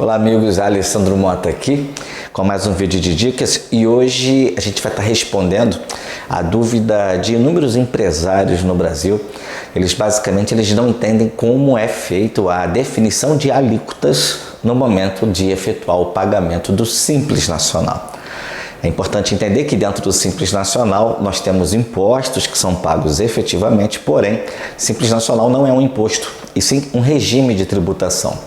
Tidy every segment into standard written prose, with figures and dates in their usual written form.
Olá amigos, Alessandro Mota aqui com mais um vídeo de dicas e hoje a gente vai estar respondendo a dúvida de inúmeros empresários no Brasil. Eles não entendem como é feito a definição de alíquotas no momento de efetuar o pagamento do Simples Nacional. É importante entender que dentro do Simples Nacional nós temos impostos que são pagos efetivamente, porém, Simples Nacional não é um imposto, e sim um regime de tributação.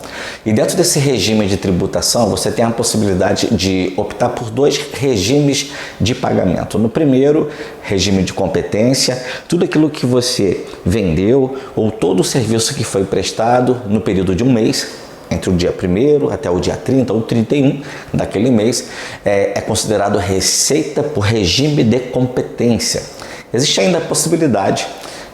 E dentro desse regime de tributação você tem a possibilidade de optar por dois regimes de pagamento. No primeiro, regime de competência, tudo aquilo que você vendeu ou todo o serviço que foi prestado no período de um mês, entre o dia 1º até o dia 30 ou 31 daquele mês, é considerado receita por regime de competência. Existe ainda a possibilidade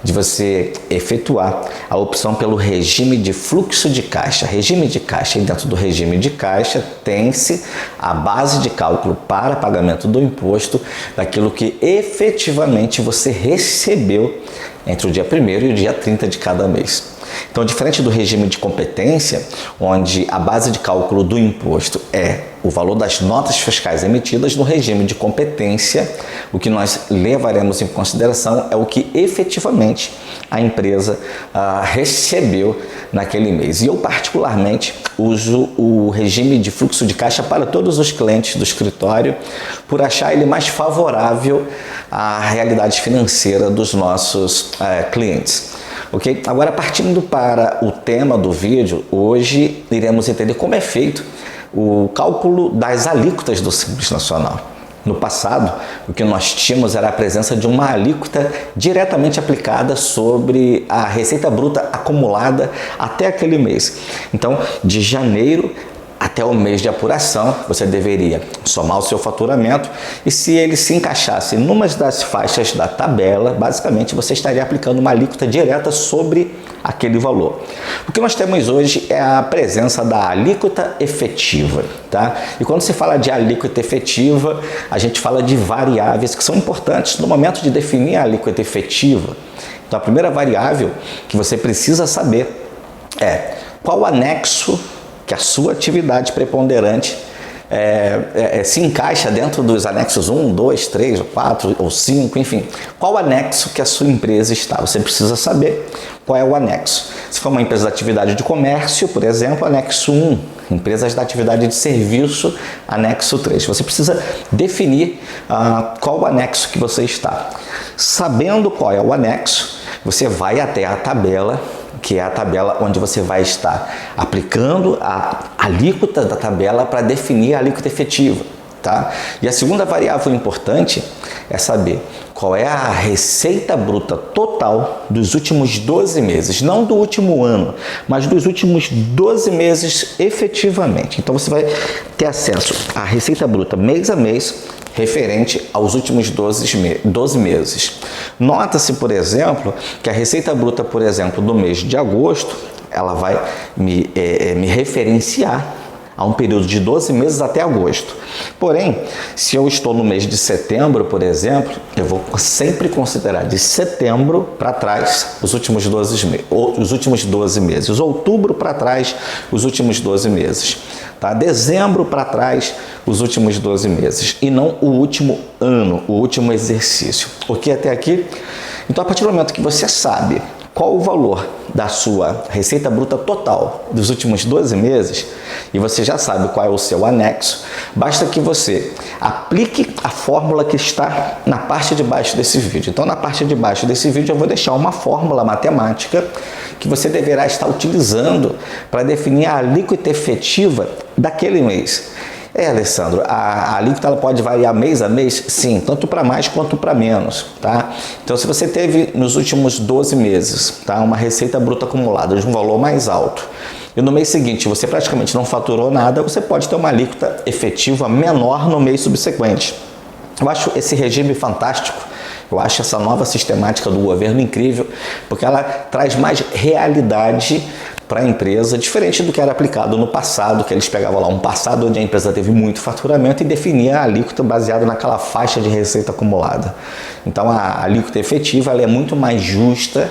de você efetuar a opção pelo regime de fluxo de caixa. Regime de caixa, e dentro do regime de caixa tem-se a base de cálculo para pagamento do imposto daquilo que efetivamente você recebeu entre o dia 1º e o dia 30 de cada mês. Então, diferente do regime de competência, onde a base de cálculo do imposto é o valor das notas fiscais emitidas, no regime de competência, o que nós levaremos em consideração é o que efetivamente a empresa recebeu naquele mês. E eu, particularmente, uso o regime de fluxo de caixa para todos os clientes do escritório, por achar ele mais favorável à realidade financeira dos nossos clientes. Ok? Agora, partindo para o tema do vídeo, hoje iremos entender como é feito o cálculo das alíquotas do Simples Nacional. No passado, o que nós tínhamos era a presença de uma alíquota diretamente aplicada sobre a receita bruta acumulada até aquele mês. Então, de janeiro até o mês de apuração, você deveria somar o seu faturamento e, se ele se encaixasse em uma das faixas da tabela, basicamente você estaria aplicando uma alíquota direta sobre aquele valor. O que nós temos hoje é a presença da alíquota efetiva, tá? E quando se fala de alíquota efetiva, a gente fala de variáveis que são importantes no momento de definir a alíquota efetiva. Então, a primeira variável que você precisa saber é qual anexo que a sua atividade preponderante se encaixa dentro dos anexos 1, 2, 3, 4 ou 5, enfim. Qual anexo que a sua empresa está? Você precisa saber qual é o anexo. Se for uma empresa da atividade de comércio, por exemplo, anexo 1. Empresas da atividade de serviço, anexo 3. Você precisa definir qual o anexo que você está. Sabendo qual é o anexo, você vai até a tabela, que é a tabela onde você vai estar aplicando a alíquota da tabela para definir a alíquota efetiva, tá? E a segunda variável importante é saber qual é a receita bruta total dos últimos 12 meses, não do último ano, mas dos últimos 12 meses efetivamente. Então você vai ter acesso à receita bruta mês a mês, referente aos últimos 12 meses. Nota-se, por exemplo, que a receita bruta, por exemplo, do mês de agosto, ela vai me referenciar a um período de 12 meses até agosto. Porém, se eu estou no mês de setembro, por exemplo, eu vou sempre considerar de setembro para trás os últimos 12 meses. Outubro para trás, os últimos 12 meses. Tá? Dezembro para trás, os últimos 12 meses. E não o último ano, o último exercício. Ok até aqui? Então, a partir do momento que você sabe qual o valor da sua receita bruta total dos últimos 12 meses e você já sabe qual é o seu anexo, basta que você aplique a fórmula que está na parte de baixo desse vídeo. Então, na parte de baixo desse vídeo eu vou deixar uma fórmula matemática que você deverá estar utilizando para definir a alíquota efetiva daquele mês. Alessandro, a alíquota ela pode variar mês a mês? Sim, tanto para mais quanto para menos, tá? Então, se você teve nos últimos 12 meses, tá, uma receita bruta acumulada de um valor mais alto e no mês seguinte você praticamente não faturou nada, você pode ter uma alíquota efetiva menor no mês subsequente. Eu acho esse regime fantástico. Eu acho essa nova sistemática do governo incrível, porque ela traz mais realidade para a empresa, diferente do que era aplicado no passado, que eles pegavam lá um passado onde a empresa teve muito faturamento e definia a alíquota baseada naquela faixa de receita acumulada. Então, a alíquota efetiva ela é muito mais justa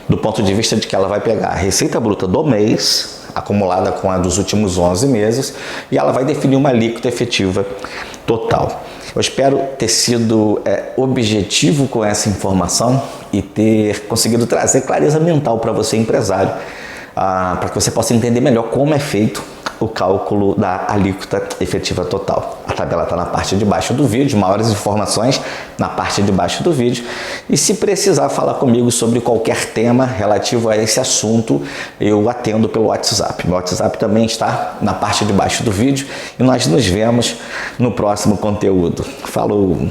do ponto de vista de que ela vai pegar a receita bruta do mês, acumulada com a dos últimos 11 meses, e ela vai definir uma alíquota efetiva total. Eu espero ter sido objetivo com essa informação e ter conseguido trazer clareza mental para você, empresário, para que você possa entender melhor como é feito o cálculo da alíquota efetiva total. A tabela está na parte de baixo do vídeo, maiores informações na parte de baixo do vídeo. E se precisar falar comigo sobre qualquer tema relativo a esse assunto, eu atendo pelo WhatsApp. Meu WhatsApp também está na parte de baixo do vídeo e nós nos vemos no próximo conteúdo. Falou!